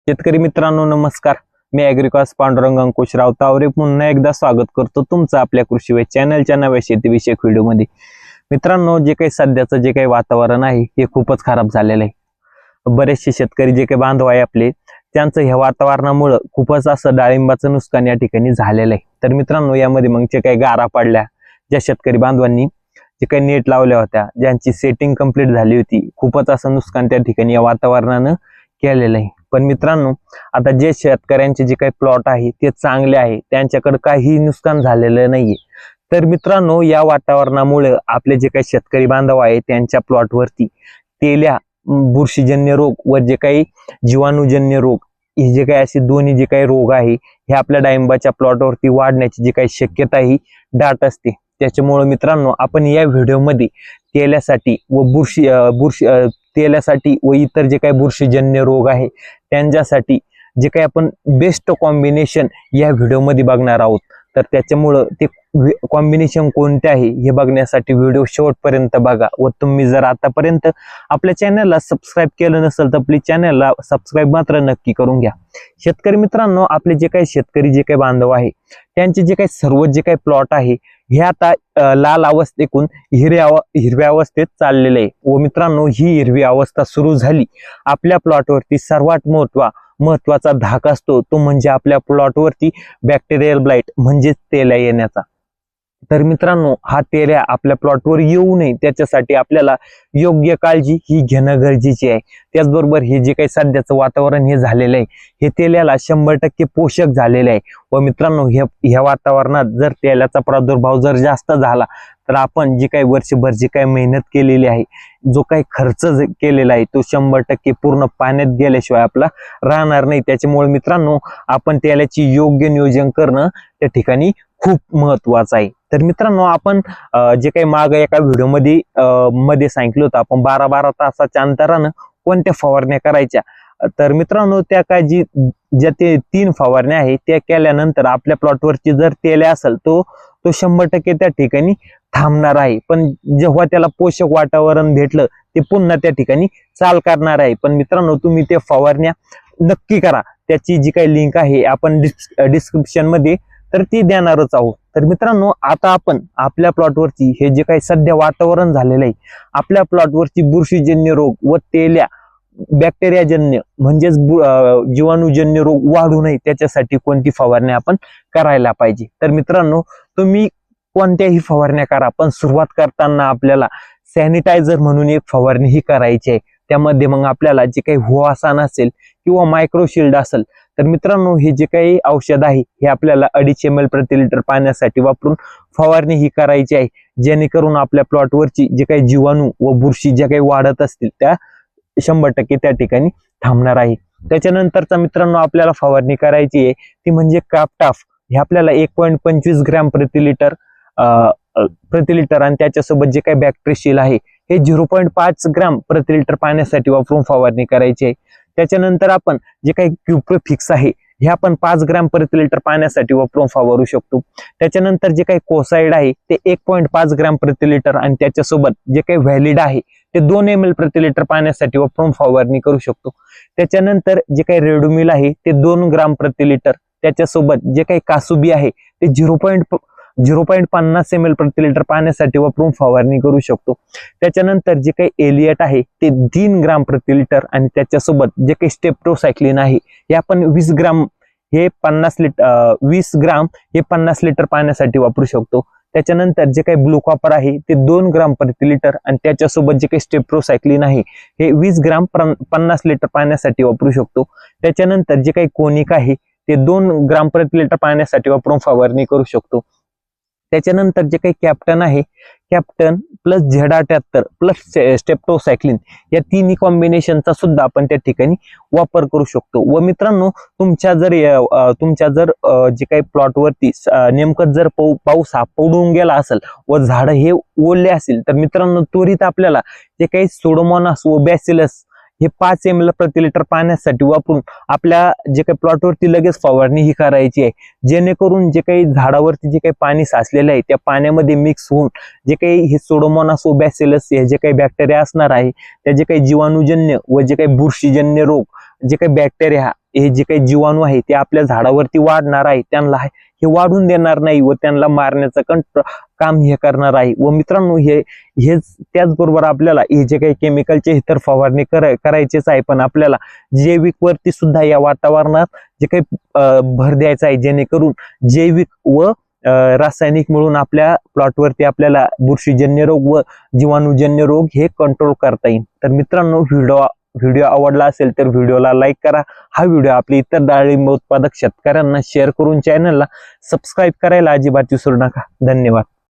शेतकरी मित्रांनो नमस्कार. मी ॲग्रिकॉस पांडुरंग अंकुश रावतावरे पुन्हा एकदा स्वागत करतो तुमचं आपल्या कृषी वे चॅनलच्या नव्या शेतीविषयक व्हिडिओमध्ये. मित्रांनो, जे काही सध्याचं जे काही वातावरण आहे हे खूपच खराब झालेलं आहे. बरेचसे शेतकरी जे काही बांधव आहे आपले, त्यांचं ह्या वातावरणामुळे खूपच असं डाळिंबाचं नुकसान या ठिकाणी झालेलं आहे. तर मित्रांनो, यामध्ये मग जे काही गारा पडल्या, ज्या शेतकरी बांधवांनी जे काही नेट लावल्या होत्या, ज्यांची सेटिंग कंप्लीट झाली होती, खूपच असं नुकसान त्या ठिकाणी या वातावरणानं केलेलं आहे. पण मित्रांनो, आता जे शेतकऱ्यांचे जे काही प्लॉट आहे ते चांगले आहे, त्यांच्याकडे काही नुकसान झालेलं नाहीये. तर मित्रांनो, या वातावरणामुळे आपले जे काही शेतकरी बांधव आहे त्यांच्या प्लॉटवरती तेल्या, बुरशीजन्य रोग व जे काही जीवाणूजन्य रोग, हे जे काही असे दोन्ही जे काही रोग आहे हे आपल्या डाळिंबाच्या प्लॉटवरती वाढण्याची जी काही शक्यता ही दाट असते. त्याच्यामुळे मित्रांनो, आपण या व्हिडिओमध्ये तेल्यासाठी व तेल्यासाठी व इतर जे काही बुरशीजन्य रोग आहे त्यांच्यासाठी जे काही आपण बेस्ट कॉम्बिनेशन या व्हिडिओमध्ये बघणार आहोत. तर त्याच्यामुळं ते कॉम्बिनेशन कोणते आहे हे बघण्यासाठी व्हिडिओ शेवटपर्यंत बघा. व तुम्ही जर आतापर्यंत आपल्या चॅनलला सबस्क्राईब केलं नसेल तर प्लीज चॅनलला सबस्क्राईब मात्र नक्की करून घ्या. शेतकरी मित्रांनो, आपले जे काही शेतकरी जे काही बांधव आहे त्यांचे जे काही सर्व जे काही प्लॉट आहे हे आता लाल अवस्थेतून हिरव्या अवस्थेत चाललेले आहे. व मित्रांनो, ही हिरवी अवस्था सुरू झाली, आपल्या प्लॉटवरती सर्वात महत्वाचा धाक असतो तो म्हणजे आपल्या प्लॉटवरती बॅक्टेरियल ब्लाइट म्हणजेच तेल्या येण्याचा. तर मित्रांनो, हा तेल्या आपल्या प्लॉटवर येऊ नये त्याच्यासाठी आपल्याला योग्य काळजी ही घेणं गरजेची आहे. त्याचबरोबर हे जे काही सध्याचं वातावरण हे झालेलं आहे हे तेल्याला 100% पोषक झालेलं आहे. व मित्रांनो, ह्या वातावरणात जर तेल्याचा प्रादुर्भाव जर जास्त झाला तर आपण जी काही वर्षभर जी काही मेहनत केलेली आहे, जो काही खर्च केलेला आहे तो 100% पूर्ण पाण्यात गेल्याशिवाय आपला राहणार नाही. त्याच्यामुळे मित्रांनो, आपण तेल्याची योग्य नियोजन करणं त्या ठिकाणी खूप महत्वाचं आहे. तर मित्रांनो, आपण जे काही माग एका व्हिडिओमध्ये सांगितलं होतं आपण 12-12 तासाच्या अंतरानं कोणत्या फवारण्या करायच्या. तर मित्रांनो, त्या काय ज्या ते 3 फवारण्या आहेत त्या केल्यानंतर आपल्या प्लॉटवरची जर तेल्या असेल तो 100% त्या ठिकाणी थांबणार आहे. पण जेव्हा त्याला पोषक वातावरण भेटलं ते पुन्हा त्या ठिकाणी चाल करणार आहे. पण मित्रांनो, तुम्ही ते फवारण्या नक्की करा. त्याची जी काही लिंक आहे आपण डिस्क्रिप्शन मध्ये तर ती देणारच आहोत. तर मित्रांनो, आता आपण आपल्या प्लॉटवरती हे जे काही सध्या वातावरण झालेलं आहे, आपल्या प्लॉटवरती बुरशीजन्य रोग व तेल्या बॅक्टेरियाजन्य म्हणजेच जीवाणूजन्य रोग वाढू नये त्याच्यासाठी कोणती फवारणी आपण करायला पाहिजे. तर मित्रांनो, तुम्ही कोणत्याही फवारण्या करा, पण सुरुवात करताना आपल्याला सॅनिटायझर म्हणून एक फवारणी ही करायची आहे. त्यामध्ये मग आपल्याला जे काही हुआसान असेल किंवा मायक्रोशिल्ड असेल तर मित्रांनो, हे जे काही औषध आहे हे आपल्याला 250 ml प्रति लिटर पाण्यासाठी वापरून फवारणी ही करायची आहे, जेणेकरून आपल्या प्लॉटवरची जे काही जीवाणू व बुरशी ज्या काही वाढत असतील त्या 100% त्या ठिकाणी थांबणार आहे. त्याच्यानंतरचा मित्रांनो आपल्याला फवारणी करायची आहे ती म्हणजे कापटाफ. हे आपल्याला 1.25 ग्रॅम प्रति लिटर आणि त्याच्यासोबत जे काही बॅक्टेरियल आहे हे 0.5 ग्रॅम प्रति लिटर पाण्यासाठी वापरून फवारणी करायची आहे. त्याच्यानंतर आपण जे काही क्युप्रोफिक्स आहे हे आपण 5 ग्रॅम प्रति लिटर पाण्यासाठी वापरून फवारू शकतो. त्याच्यानंतर जे काही कोसाइड आहे ते 1.5 ग्रॅम प्रति लिटर आणि त्याच्यासोबत जे काही व्हॅलिड आहे ते 2 ml प्रति लिटर पाण्यासाठी वापरून फवारणी करू शकतो. त्याच्यानंतर जे काही रेडोमिल आहे ते 2 ग्राम प्रति लिटर, त्याच्यासोबत जे काही कासुबी आहे ते 0.50 ml प्रति लिटर पाण्यासाठी वापरून फवारणी करू शकतो. त्याच्यानंतर जे काही एलियट आहे ते 3 ग्राम प्रति लिटर आणि त्याच्यासोबत जे काही स्टेप्टोसायक्लिन आहे हे आपण 20 ग्राम हे 50 लिटर पाण्यासाठी वापरू शकतो. त्याच्यानंतर जे काही ब्लू कॉपर आहे ते 2 ग्राम प्रति लिटर आणि त्याच्यासोबत जे काही स्टेप्टोसायक्लिन आहे हे 20 ग्राम 50 लिटर पाण्यासाठी वापरू शकतो. त्याच्यानंतर जे काही कोनिक आहे ते 2 ग्राम प्रति लिटर पाण्यासाठी वापरून फवारणी करू शकतो. त्याच्यानंतर जे काही कॅप्टन आहे, कॅप्टन प्लस Z78 प्लस स्टेप्टोसायक्लिन या तिन्ही कॉम्बिनेशनचा सुद्धा आपण त्या ठिकाणी वापर करू शकतो. व मित्रांनो, तुमच्या जर जे काही प्लॉटवरती नेमकं जर पाऊस हा पडून गेला असेल व झाड हे ओढले असेल तर मित्रांनो, त्वरित आपल्याला जे काही सुडोमोनास व बॅसिलस हे 5 ml प्रति लिटर पाण्यासाठी वापरून आपल्या जे काही प्लॉटवरती लगेच फवारणी ही करायची आहे, जेणेकरून जे काही झाडावरती जे काही पाणी साचलेलं आहे त्या पाण्यामध्ये मिक्स होऊन जे काही हे सुडोमोनास व बॅसिलस हे जे काही बॅक्टेरिया असणार आहे त्या जे काही जीवाणूजन्य व जे काही बुरशीजन्य रोग जे काही बॅक्टेरिया हे जे काही जीवाणू आहे ते आपल्या झाडावरती वाढणार आहे, त्यांना हे वाढून देणार नाही व त्यांना मारण्याचं काम हे करणार आहे. व मित्रांनो हेच त्याचबरोबर आपल्याला हे जे काही केमिकलचे इतर फवारणी करायचेच आहे, पण आपल्याला जैविक वरती सुद्धा या वातावरणात जे काही भर द्यायचा आहे, जेणेकरून जैविक व रासायनिक मिळून आपल्या प्लॉटवरती आपल्याला बुरशीजन्य रोग व जीवाणूजन्य रोग हे कंट्रोल करता येईल. तर मित्रांनो, व्हिडिओ आवडला असेल तर व्हिडिओला लाईक करा. हा व्हिडिओ आपल्या इतर डाळिंब उत्पादक शेतकऱ्यांना शेअर करून चॅनलला सबस्क्राईब करायला अजिबात विसरू नका. धन्यवाद.